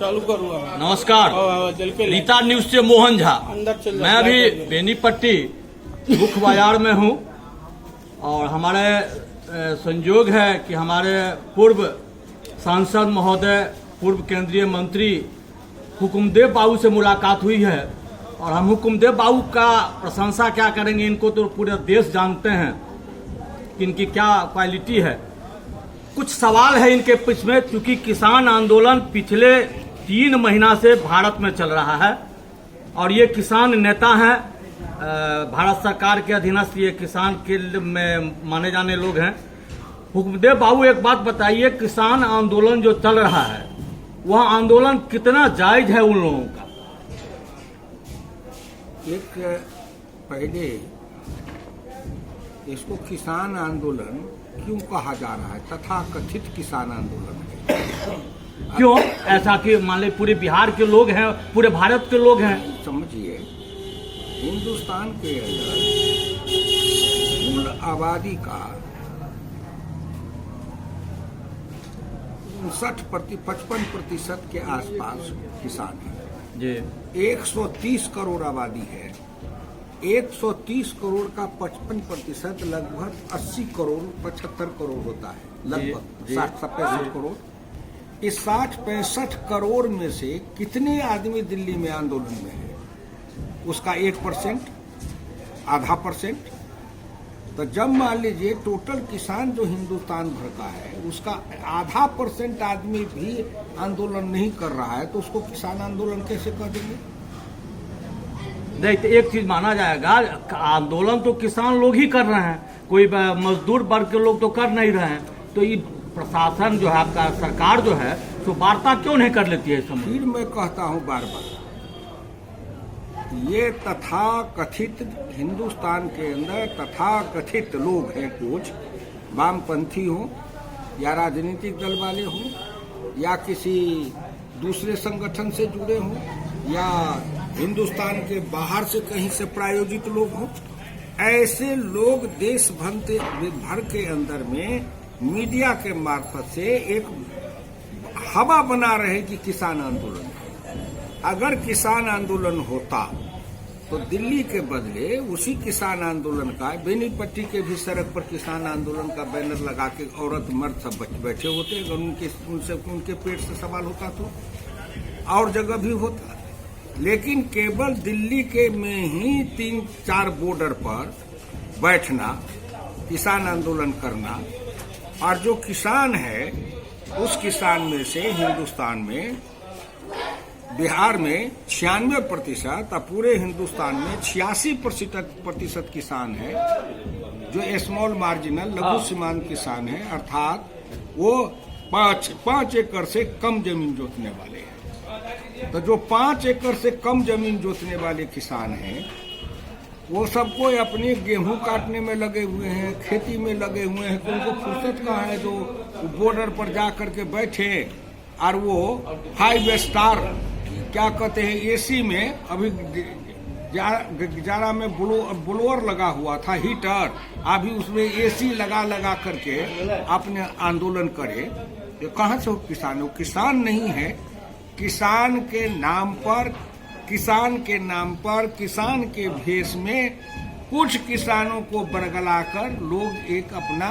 चालू करूँगा। नमस्कार, रीता न्यूज से मोहन झा। मैं अभी बेनीपट्टी मुख्य बाजार में हूँ और हमारे संयोग है कि हमारे पूर्व सांसद महोदय, पूर्व केंद्रीय मंत्री हुकुमदेव बाबू से मुलाकात हुई है और हम हुकुमदेव बाबू का प्रशंसा क्या करेंगे, इनको तो पूरे देश जानते हैं कि इनकी क्या क्वालिटी है। कुछ सवाल है इनके पीछे में, क्योंकि किसान आंदोलन पिछले 3 महीना से भारत में चल रहा है और ये किसान नेता हैं, भारत सरकार के अधीनस्थ ये किसान के में माने जाने लोग हैं। हुकुमदेव बाबू एक बात बताइए, किसान आंदोलन जो चल रहा है वह आंदोलन कितना जायज है उन लोगों का? एक पहले इसको किसान आंदोलन क्यों कहा जा रहा है? तथाकथित किसान आंदोलन है। क्यों ऐसा कि मान ली पूरे बिहार के लोग हैं, पूरे भारत के लोग हैं? समझिए, हिंदुस्तान के अंदर कुल आबादी का 55% के आसपास किसान है जी। 130 करोड़ आबादी है। 130 करोड़ का 55% लगभग 80 करोड़ 75 करोड़ होता है, लगभग 60-65 करोड़। इस 60-65 करोड़ में से कितने आदमी दिल्ली में आंदोलन में है? उसका 1%, आधा %। तो जब मान लीजिए टोटल किसान जो हिंदुस्तान भर का है उसका आधा % आदमी भी आंदोलन नहीं कर रहा है, तो उसको किसान आंदोलन कैसे कर देंगे? नहीं, तो एक चीज माना जाएगा, आंदोलन तो किसान लोग ही कर रहे हैं, कोई मजदूर वर्ग के लोग तो कर नहीं रहे हैं। तो ये प्रशासन जो है, आपका सरकार जो है, तो वार्ता क्यों नहीं कर लेती है इस समय? फिर मैं कहता हूं बार बार, ये तथाकथित हिंदुस्तान के अंदर तथाकथित लोग हैं, कुछ वामपंथी हों या राजनीतिक दल वाले हों या किसी दूसरे संगठन से जुड़े हों या हिंदुस्तान के बाहर से कहीं से प्रायोजित लोग हों, ऐसे लोग देश भर के अंदर में मीडिया के मार्फत से एक हवा बना रहे कि किसान आंदोलन है। अगर किसान आंदोलन होता तो दिल्ली के बदले उसी किसान आंदोलन का बेनीपट्टी के भी सड़क पर किसान आंदोलन का बैनर लगा के औरत मर्द सब बैठे होते। अगर उनके पेट से सवाल होता तो और जगह भी होता, लेकिन केवल दिल्ली के में ही 3-4 बॉर्डर पर बैठना, किसान आंदोलन करना, और जो किसान है उस किसान में से हिंदुस्तान में, बिहार में 96% और पूरे हिंदुस्तान में 86% किसान है जो स्मॉल मार्जिनल लघु सीमांत किसान है, अर्थात वो 5 एकड़ से कम जमीन जोतने वाले हैं। तो जो 5 एकड़ से कम जमीन जोतने वाले किसान हैं वो सबको अपने गेहूं काटने में लगे हुए हैं, खेती में लगे हुए हैं। तो उनको फुर्सत कहाँ है जो बॉर्डर पर जा करके बैठे और वो 5 स्टार क्या कहते हैं एसी में, अभी जाड़ा में ब्लोअर लगा हुआ था, हीटर, अभी उसमें एसी लगा करके अपने आंदोलन करे। ये कहाँ से किसान हो? किसान नहीं है। किसान के नाम पर, किसान के भेष में कुछ किसानों को बरगलाकर लोग एक अपना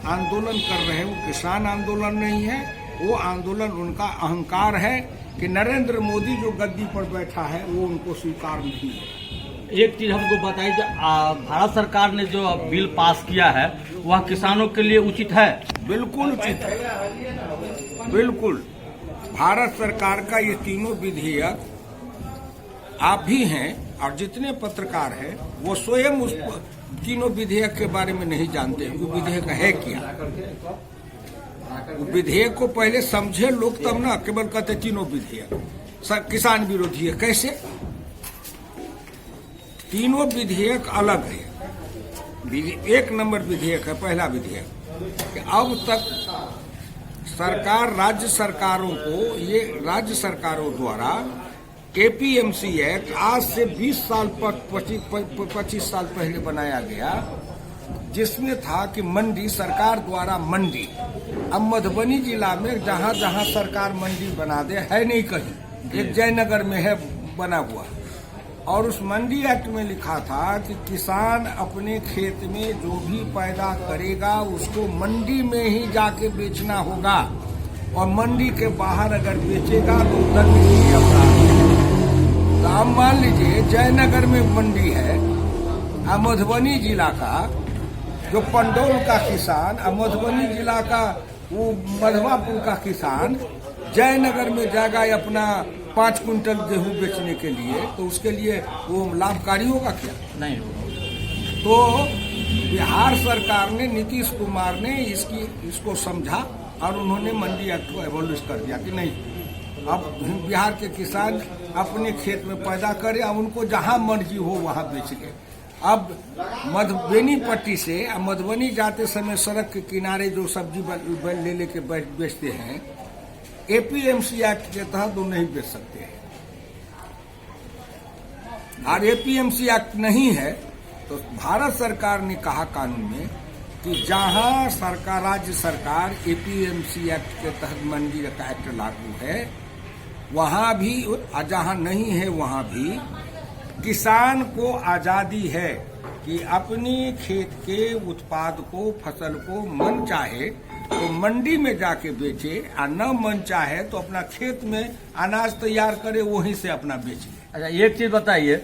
आंदोलन कर रहे हैं। वो किसान आंदोलन नहीं है, वो आंदोलन उनका अहंकार है कि नरेंद्र मोदी जो गद्दी पर बैठा है वो उनको स्वीकार नहीं है। एक चीज हमको बताइए, जो भारत सरकार ने जो बिल पास किया है वह किसानों के लिए उचित है? बिल्कुल उचित है, बिल्कुल। भारत सरकार का ये तीनों विधेयक, आप भी हैं और जितने पत्रकार हैं वो स्वयं उस तीनों विधेयक के बारे में नहीं जानते हैं। वो विधेयक है क्या? विधेयक को पहले समझे लोग, तब ना केवल कहते तीनों विधेयक किसान विरोधी है। कैसे? तीनों विधेयक अलग है। 1 नंबर विधेयक है, पहला विधेयक कि अब तक सरकार राज्य सरकारों द्वारा एपीएमसी एक्ट आज से 20 साल पर 25 साल पहले बनाया गया, जिसमें था कि मंडी, सरकार द्वारा मंडी। अब मधुबनी जिला में जहां जहां सरकार मंडी बना दे, है नहीं कहीं, एक जयनगर में है बना हुआ, और उस मंडी एक्ट में लिखा था कि किसान अपने खेत में जो भी पैदा करेगा उसको मंडी में ही जाके बेचना होगा, और मंडी के बाहर अगर बेचेगा तो दंडनीय अपराध है। तो आप मान लीजिए जयनगर में मंडी है, मधुबनी जिला का जो पंडौल का किसान, मधुबनी जिला का वो मधवापुर का किसान जयनगर में जाएगा अपना 5 कुंटल गेहूं बेचने के लिए, तो उसके लिए वो लाभकारी होगा क्या? नहीं होगा। तो बिहार सरकार ने, नीतीश कुमार ने इसको समझा और उन्होंने मंडी एक्ट को एबॉलिश कर दिया कि नहीं, अब बिहार के किसान अपने खेत में पैदा करें, अब उनको जहां मर्जी हो वहां बेच ले। अब मधुबनी पट्टी से मधुबनी जाते समय सड़क के किनारे जो सब्जी ले लेके बेचते हैं, एपीएमसी एक्ट के तहत वो नहीं बेच सकते हैं। और एपीएमसी एक्ट नहीं है तो भारत सरकार ने कहा कानून में कि जहां सरकार, राज्य सरकार एपीएमसी एक्ट के तहत मंडी का एक्ट लागू है, वहां भी, जहां नहीं है वहां भी किसान को आजादी है कि अपनी खेत के उत्पाद को, फसल को मन चाहे तो मंडी में जाके बेचे, और न मन चाहे तो अपना खेत में अनाज तैयार करे, वहीं से अपना बेचे। अच्छा, एक चीज बताइए,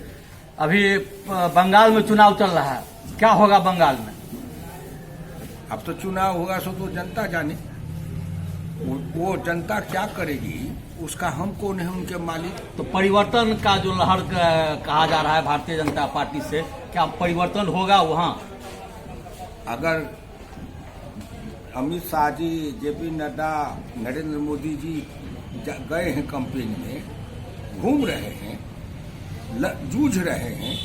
अभी बंगाल में चुनाव चल रहा है, क्या होगा बंगाल में? अब तो चुनाव होगा सो तो जनता जाने, वो जनता क्या करेगी उसका हम कौन है उनके मालिक। तो परिवर्तन का जो लहर कहा जा रहा है भारतीय जनता पार्टी से, क्या परिवर्तन होगा वहां? अगर अमित शाह जी, जेपी नड्डा, नरेंद्र मोदी जी गए हैं कैंपेन में, घूम रहे हैं, जूझ रहे हैं,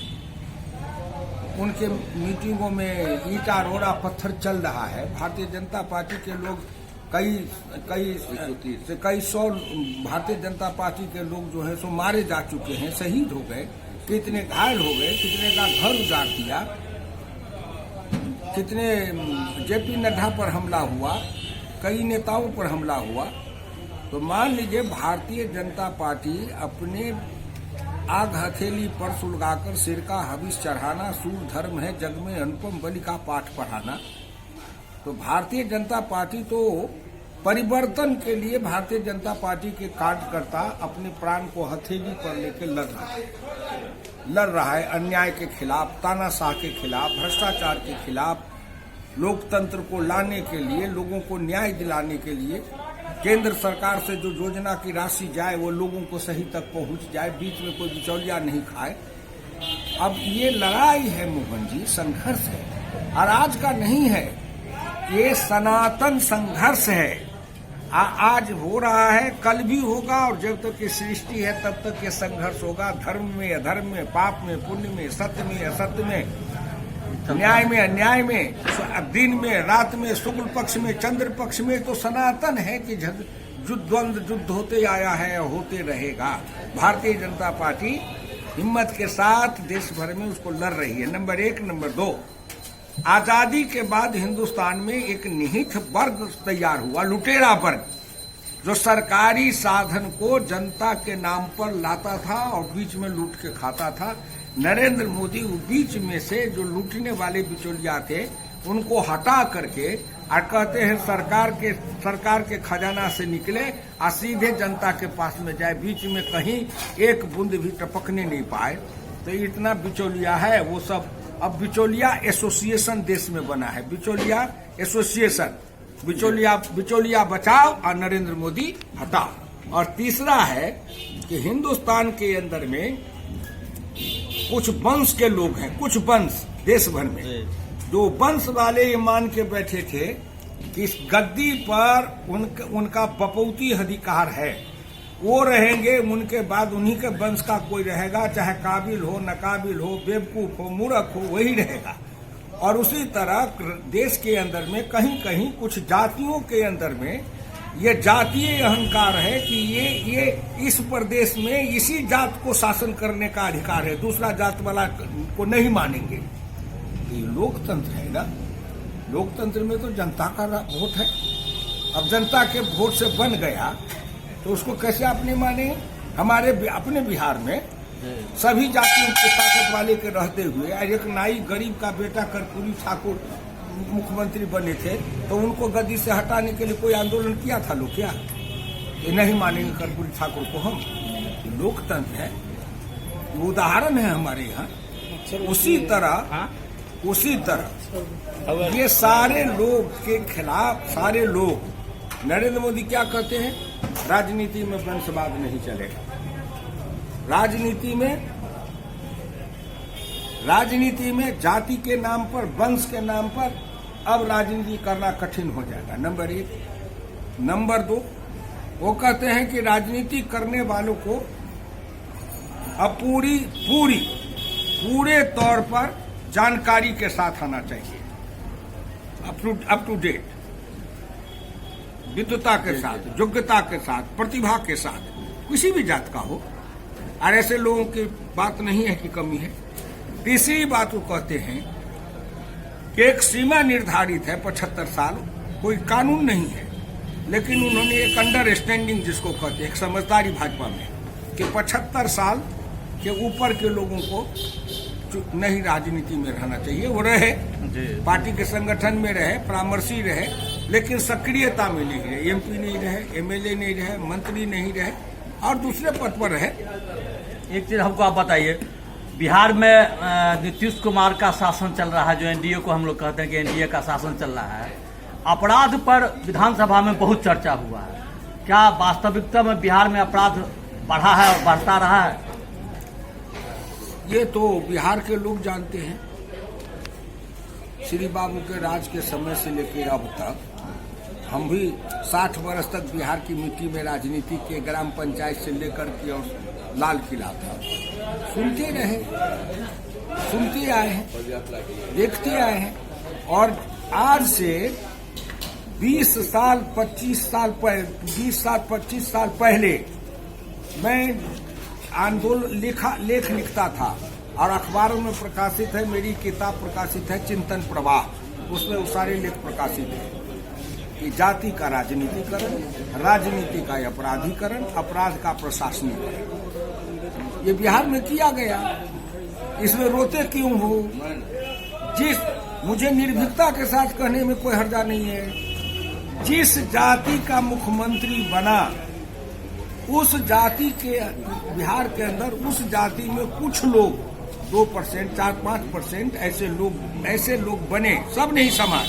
उनके मीटिंगों में ईंटा रोड़ा पत्थर चल रहा है, भारतीय जनता पार्टी के लोग कई सौ भारतीय जनता पार्टी के लोग जो है सो मारे जा चुके हैं, शहीद हो गए, कितने घायल हो गए, कितने का घर उजाड़ दिया, कितने जेपी नड्डा पर हमला हुआ, कई नेताओं पर हमला हुआ। तो मान लीजिए भारतीय जनता पार्टी अपने आग हथेली पर सुलगाकर सिर का हविष चढ़ाना सूर धर्म है, जग में अनुपम बलि का पाठ पढ़ाना। तो भारतीय जनता पार्टी तो परिवर्तन के लिए, भारतीय जनता पार्टी के कार्यकर्ता अपने प्राण को हथेली पर लेकर लड़ रहा है अन्याय के खिलाफ, तानाशाह के खिलाफ, भ्रष्टाचार के खिलाफ, लोकतंत्र को लाने के लिए, लोगों को न्याय दिलाने के लिए, केंद्र सरकार से जो योजना की राशि जाए वो लोगों को सही तक पहुंच जाए, बीच में कोई बिचौलिया नहीं खाए। अब ये लड़ाई है मोहन जी, संघर्ष है, और आज का नहीं है, ये सनातन संघर्ष है। आज हो रहा है, कल भी होगा, और जब तक ये सृष्टि है तब तक ये संघर्ष होगा। धर्म में अधर्म में, पाप में पुण्य में, सत्य में असत्य में, न्याय में अन्याय में, दिन में रात में, शुक्ल पक्ष में चंद्र पक्ष में, तो सनातन है कि द्वंद्व युद्ध होते आया है और होते रहेगा। भारतीय जनता पार्टी हिम्मत के साथ देश भर में उसको लड़ रही है। नंबर 1। नंबर 2, आजादी के बाद हिंदुस्तान में एक निहित वर्ग तैयार हुआ, लुटेरा वर्ग, जो सरकारी साधन को जनता के नाम पर लाता था और बीच में लूट के खाता था। नरेंद्र मोदी बीच में से जो लूटने वाले बिचौलिया थे उनको हटा करके और कहते हैं सरकार के खजाना से निकले और सीधे जनता के पास में जाए, बीच में कहीं एक बूंद भी टपकने नहीं पाए। तो इतना बिचौलिया है वो सब। अब बिचौलिया एसोसिएशन देश में बना है, बिचौलिया एसोसिएशन, बिचौलिया बचाओ और नरेंद्र मोदी हटाओ। और तीसरा है कि हिंदुस्तान के अंदर में कुछ वंश के लोग हैं, कुछ वंश देश भर में, जो वंश वाले ये मान के बैठे थे कि इस गद्दी पर उनका बपौती अधिकार है, वो रहेंगे, उनके बाद उन्हीं के वंश का कोई रहेगा, चाहे काबिल हो, नाकाबिल हो, बेवकूफ हो, मूर्ख हो, वही रहेगा। और उसी तरह देश के अंदर में कहीं कहीं कुछ जातियों के अंदर में ये जातीय अहंकार है कि ये इस प्रदेश में इसी जात को शासन करने का अधिकार है, दूसरा जात वाला को नहीं मानेंगे। ये लोकतंत्र है ना, लोकतंत्र में तो जनता का वोट है। अब जनता के वोट से बन गया तो उसको कैसे आप नहीं माने? हमारे अपने बिहार में सभी जातियों के ताकत वाले के रहते हुए एक नाई गरीब का बेटा कर्पूरी ठाकुर मुख्यमंत्री बने थे, तो उनको गद्दी से हटाने के लिए कोई आंदोलन किया था लोग? क्या ये नहीं मानेंगे कर्पूरी ठाकुर को हम? ये लोकतंत्र है, उदाहरण है हमारे यहाँ। उसी तरह ये सारे लोग के खिलाफ सारे लोग, नरेंद्र मोदी क्या कहते हैं? राजनीति में वंशवाद नहीं चलेगा। राजनीति में जाति के नाम पर, वंश के नाम पर अब राजनीति करना कठिन हो जाएगा, नंबर 1। नंबर 2, वो कहते हैं कि राजनीति करने वालों को अब पूरे तौर पर जानकारी के साथ आना चाहिए, अप टू डेट, विद्वता के साथ, योग्यता के साथ, प्रतिभा के साथ, किसी भी जात का हो। और ऐसे लोगों की बात नहीं है कि कमी है। तीसरी बात वो कहते हैं कि एक सीमा निर्धारित है 75 साल, कोई कानून नहीं है, लेकिन उन्होंने एक अंडरस्टैंडिंग जिसको कहते हैं, एक समझदारी भाजपा में, कि 75 साल के ऊपर के लोगों को नहीं राजनीति में रहना चाहिए। वो रहे, पार्टी के संगठन में रहे, परामर्शी रहे, लेकिन सक्रियता में नहीं रहे, एमपी नहीं रहे, एमएलए नहीं रहे, मंत्री नहीं रहे और दूसरे पद पर रहे। एक चीज हमको आप बताइए, बिहार में नीतीश कुमार का शासन चल रहा है, जो एनडीए को हम लोग कहते हैं कि एनडीए का शासन चल रहा है। अपराध पर विधानसभा में बहुत चर्चा हुआ है। क्या वास्तविकता में बिहार में अपराध बढ़ा है और बढ़ता रहा है? ये तो बिहार के लोग जानते हैं। श्री बाबू के राज के समय से लेकर अब तक हम भी 60 वर्ष तक बिहार की मिट्टी में राजनीति के, ग्राम पंचायत से लेकर के और लाल किला था, सुनते रहे, सुनते आए हैं, देखते आए हैं। और आज से 20 साल 25 साल पहले मैं आंदोलन लेख लिखता था और अखबारों में प्रकाशित है, मेरी किताब प्रकाशित है चिंतन प्रवाह, उसमें वो सारे लेख प्रकाशित है कि जाति का राजनीतिकरण, राजनीति का अपराधीकरण, अपराध का प्रशासनीकरण ये बिहार में किया गया। इसमें रोते क्यों हो? मुझे निर्भीकता के साथ कहने में कोई हर्जा नहीं है। जिस जाति का मुख्यमंत्री बना, उस जाति के बिहार के अंदर उस जाति में कुछ लोग 2%, 4-5% ऐसे लोग बने, सब नहीं समाज,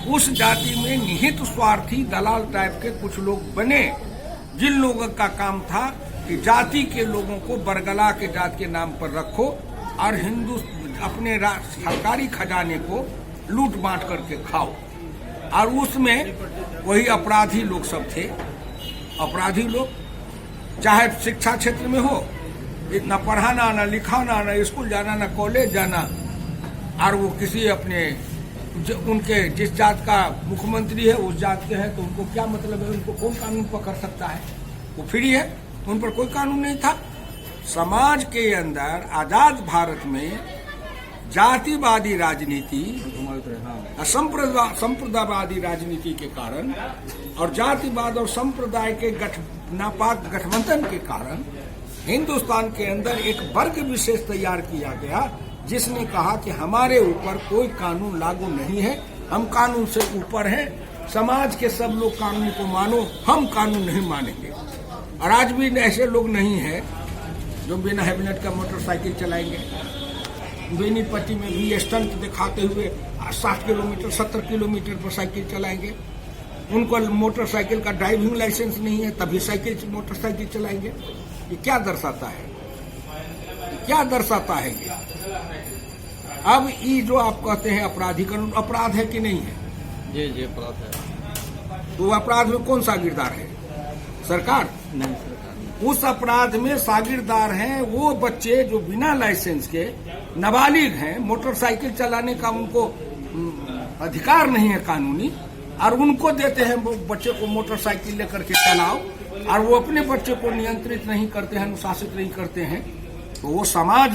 उस जाति में निहित स्वार्थी दलाल टाइप के कुछ लोग बने, जिन लोगों का काम था कि जाति के लोगों को बरगला के जात के नाम पर रखो और अपने सरकारी खजाने को लूट बांट करके खाओ। और उसमें वही अपराधी लोग सब थे। अपराधी लोग चाहे शिक्षा क्षेत्र में हो, इतना पढ़ाना ना लिखाना ना स्कूल जाना ना कॉलेज जाना, और वो किसी अपने उनके जिस जात का मुख्यमंत्री है उस जात के हैं, तो उनको क्या मतलब है? उनको कौन कानून पकड़ सकता है? वो फ्री है, उन पर कोई कानून नहीं था। समाज के अंदर आजाद भारत में जातिवादी राजनीति, संप्रदायवादी राजनीति के कारण और जातिवाद और संप्रदाय के नापाक गठबंधन के कारण हिंदुस्तान के अंदर एक वर्ग विशेष तैयार किया गया, जिसने कहा कि हमारे ऊपर कोई कानून लागू नहीं है, हम कानून से ऊपर हैं, समाज के सब लोग कानून को मानो, हम कानून नहीं मानेंगे। और आज भी ऐसे लोग नहीं हैं जो बिना हेलमेट का मोटरसाइकिल चलाएंगे। बेनीपट्टी में भी स्टंट दिखाते हुए 60 किलोमीटर 70 किलोमीटर पर साइकिल चलाएंगे। उनको मोटरसाइकिल का ड्राइविंग लाइसेंस नहीं है, तभी मोटरसाइकिल चलाएंगे। ये क्या दर्शाता है? क्या दर्शाता है ये? अब ये जो आप कहते हैं अपराधीकरण, अपराध है कि नहीं है? जी अपराध है। तो अपराध में कौन सा गिरदार है? सरकार नहीं, सरकार नहीं। उस अपराध में सागिरदार हैं वो बच्चे जो बिना लाइसेंस के नाबालिग हैं, मोटरसाइकिल चलाने का उनको अधिकार नहीं है कानूनी, और उनको देते हैं वो बच्चे को मोटरसाइकिल लेकर के चलाओ, और वो अपने बच्चे को नियंत्रित नहीं करते हैं, अनुशासित नहीं करते हैं, तो वो समाज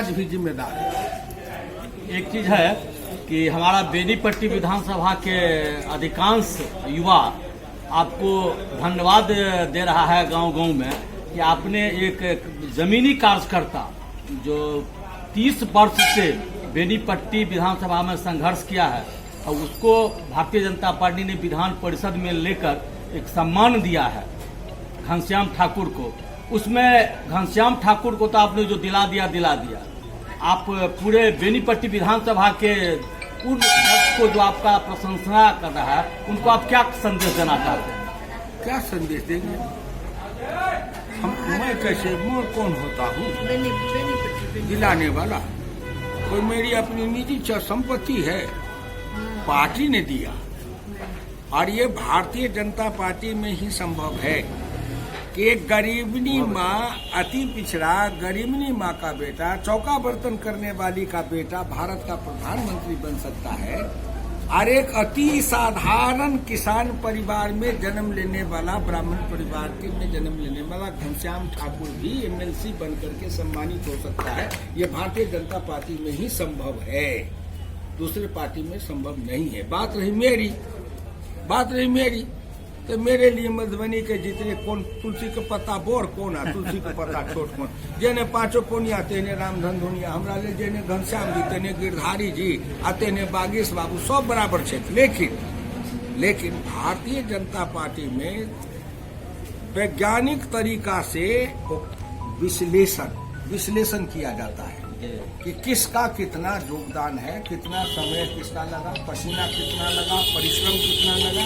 भी जिम्मेदार है। एक चीज है कि हमारा बेनीपट्टी विधानसभा के अधिकांश युवा आपको धन्यवाद दे रहा है गांव-गांव में कि आपने एक जमीनी कार्यकर्ता जो 30 वर्ष से बेनीपट्टी विधानसभा में संघर्ष किया है और उसको भारतीय जनता पार्टी ने विधान परिषद में लेकर एक सम्मान दिया है घनश्याम ठाकुर को। उसमें घनश्याम ठाकुर को तो आपने जो दिला दिया। आप पूरे बेनीपट्टी विधानसभा के उन को जो आपका प्रशंसा कर रहा है उनको आप क्या संदेश देना चाहते हैं? क्या संदेश देंगे? मैं कौन होता हूँ दिलाने वाला? कोई मेरी अपनी निजी संपत्ति है, पार्टी ने दिया। और ये भारतीय जनता पार्टी में ही संभव है कि एक गरीबनी माँ, अति पिछड़ा गरीबनी माँ का बेटा, चौका बर्तन करने वाली का बेटा भारत का प्रधानमंत्री बन सकता है। और एक अति साधारण किसान परिवार में जन्म लेने वाला, ब्राह्मण परिवार के में जन्म लेने वाला घनश्याम ठाकुर भी एमएलसी बनकर के सम्मानित हो सकता है। ये भारतीय जनता पार्टी में ही संभव है, दूसरे पार्टी में संभव नहीं है। बात रही मेरी तो मेरे लिए मधुबनी के जितने कौन तुलसी के पत्ता बोर कौन है, तुलसी के पत्ता छोट कौन, जेने पांचों कोनिया तेने रामधन धुनिया हमरा ले, जेने घनश्याम जी तेने गिरधारी जी आ तेने बागेश बाबू सब बराबर क्षेत्र। लेकिन भारतीय जनता पार्टी में वैज्ञानिक तरीका से विश्लेषण किया जाता है कि किसका कितना योगदान है, कितना समय किसका लगा, पसीना कितना लगा, परिश्रम कितना लगा।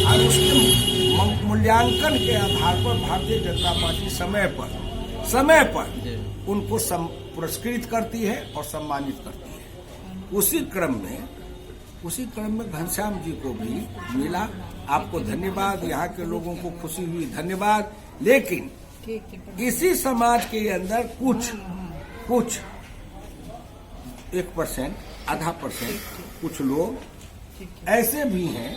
और उसके मूल्यांकन के आधार पर भारतीय जनता पार्टी समय पर उनको पुरस्कृत करती है और सम्मानित करती है। उसी क्रम में घनश्याम जी को भी मिला। आपको धन्यवाद, यहाँ के लोगों को खुशी हुई, धन्यवाद। लेकिन इसी समाज के अंदर कुछ 1%, आधा % कुछ लोग ऐसे भी हैं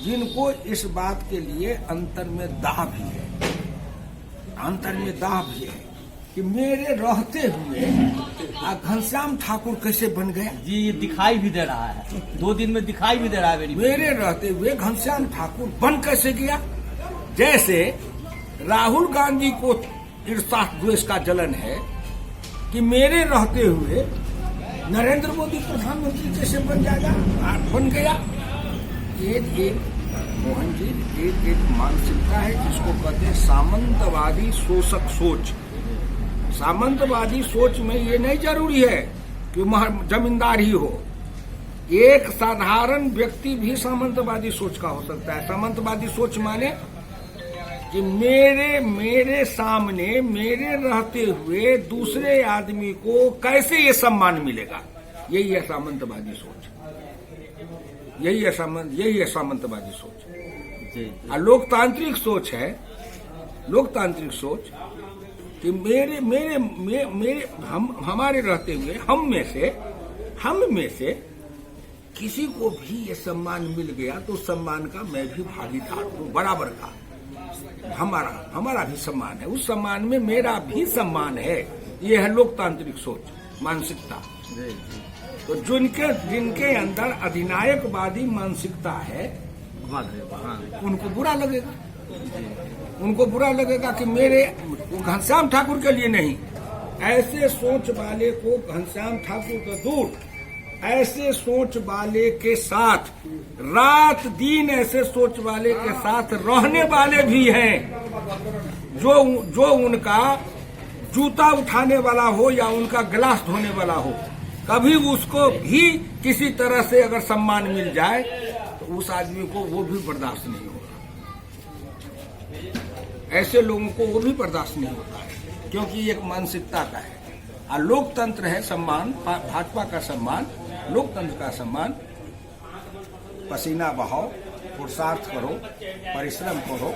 जिनको इस बात के लिए अंतर में दाह भी है कि मेरे रहते हुए घनश्याम ठाकुर कैसे बन गया। जी, ये दिखाई भी दे रहा है, 2 दिन में दिखाई भी दे रहा है। मेरे रहते हुए घनश्याम ठाकुर बन कैसे गया? जैसे राहुल गांधी को ईर्ष्या द्वेष का जलन है कि मेरे रहते हुए नरेंद्र मोदी प्रधानमंत्री कैसे बन गया। एक मोहन जी, एक मानसिकता है जिसको कहते हैं सामंतवादी शोषक सोच। सामंतवादी सोच में ये नहीं जरूरी है कि जमींदार ही हो, एक साधारण व्यक्ति भी सामंतवादी सोच का हो सकता है। सामंतवादी सोच माने कि मेरे सामने मेरे रहते हुए दूसरे आदमी को कैसे ये सम्मान मिलेगा, यही है सामंतवादी सोच। यही है सामंतवादी सोच। और लोकतांत्रिक सोच कि हमारे रहते हुए हम में से किसी को भी ये सम्मान मिल गया तो सम्मान का मैं भी भागीदार हूँ, बराबर का हमारा भी सम्मान है, उस सम्मान में मेरा भी सम्मान है। ये है लोकतांत्रिक सोच, मानसिकता। तो जिनके अंदर अधिनायकवादी मानसिकता है उनको बुरा लगेगा कि मेरे घनश्याम ठाकुर के लिए नहीं, ऐसे सोच वाले को घनश्याम ठाकुर का दूर, ऐसे सोच वाले के साथ रात दिन ऐसे सोच वाले के साथ रहने वाले भी हैं जो उनका जूता उठाने वाला हो या उनका गिलास धोने वाला हो, कभी उसको भी किसी तरह से अगर सम्मान मिल जाए तो उस आदमी को वो भी बर्दाश्त नहीं होगा। ऐसे लोगों को वो भी बर्दाश्त नहीं होता है, क्योंकि एक मानसिकता का है। और लोकतंत्र है सम्मान, भाजपा का सम्मान, लोकतंत्र का सम्मान। पसीना बहाओ, पुरुषार्थ करो, परिश्रम करो।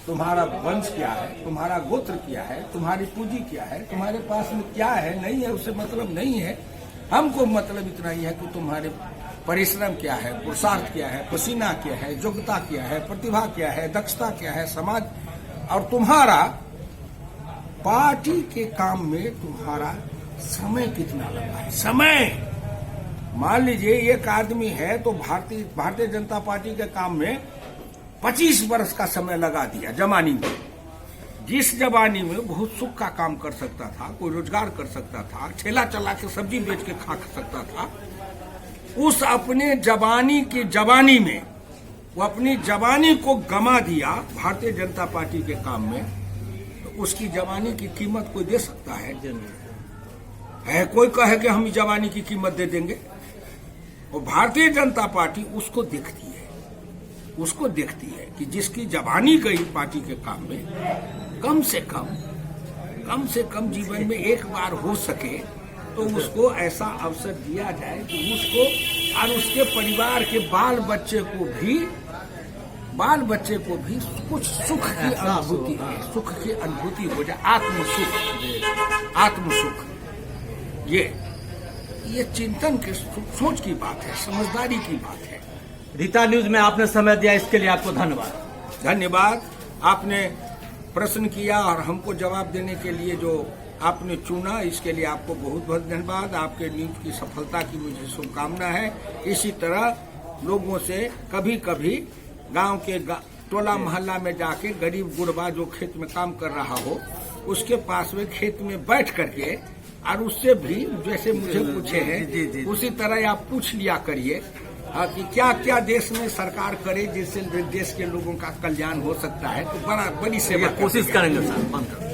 तुम्हारा वंश क्या है, तुम्हारा गोत्र क्या है, तुम्हारी पूंजी क्या है, तुम्हारे पास में क्या है नहीं है, उससे मतलब नहीं है। हमको मतलब इतना ही है कि तुम्हारे परिश्रम क्या है, पुरुषार्थ क्या है, पसीना क्या है, योग्यता क्या है, प्रतिभा क्या है, दक्षता क्या है, समाज और तुम्हारा पार्टी के काम में तुम्हारा समय कितना लगा है, समय। मान लीजिए एक आदमी है तो भारतीय जनता पार्टी के काम में 25 वर्ष का समय लगा दिया जवानी में। जिस जवानी में बहुत सुख का काम कर सकता था, कोई रोजगार कर सकता था, ठेला चला के सब्जी बेच के खा सकता था, उस अपने जवानी की जवानी में वो अपनी जवानी को गमा दिया भारतीय जनता पार्टी के काम में। तो उसकी जवानी की कीमत कोई दे सकता है? कोई कहे कि हम जवानी की कीमत दे देंगे? और भारतीय जनता पार्टी उसको देखती है कि जिसकी जवानी गई पार्टी के काम में, कम से कम जीवन में एक बार हो सके तो उसको ऐसा अवसर दिया जाए कि उसको और उसके परिवार के बाल बच्चे को भी कुछ सुख की अनुभूति हो जाए, आत्मसुख। ये चिंतन के सोच की बात है, समझदारी की बात है। रीता न्यूज में आपने समय दिया, इसके लिए आपको धन्यवाद। आपने प्रश्न किया और हमको जवाब देने के लिए जो आपने चुना, इसके लिए आपको बहुत बहुत धन्यवाद। आपके न्यूज की सफलता की मुझे शुभकामना है। इसी तरह लोगों से कभी कभी गांव के टोला मोहल्ला में जाके गरीब गुरबा जो खेत में काम कर रहा हो, उसके पास में खेत में बैठ करके और उससे भी जैसे मुझे पूछे हैं उसी तरह आप पूछ लिया करिए कि क्या क्या देश में सरकार करे जिससे देश के लोगों का कल्याण हो सकता है। तो बड़ी सेवा कोशिश करेंगे सर।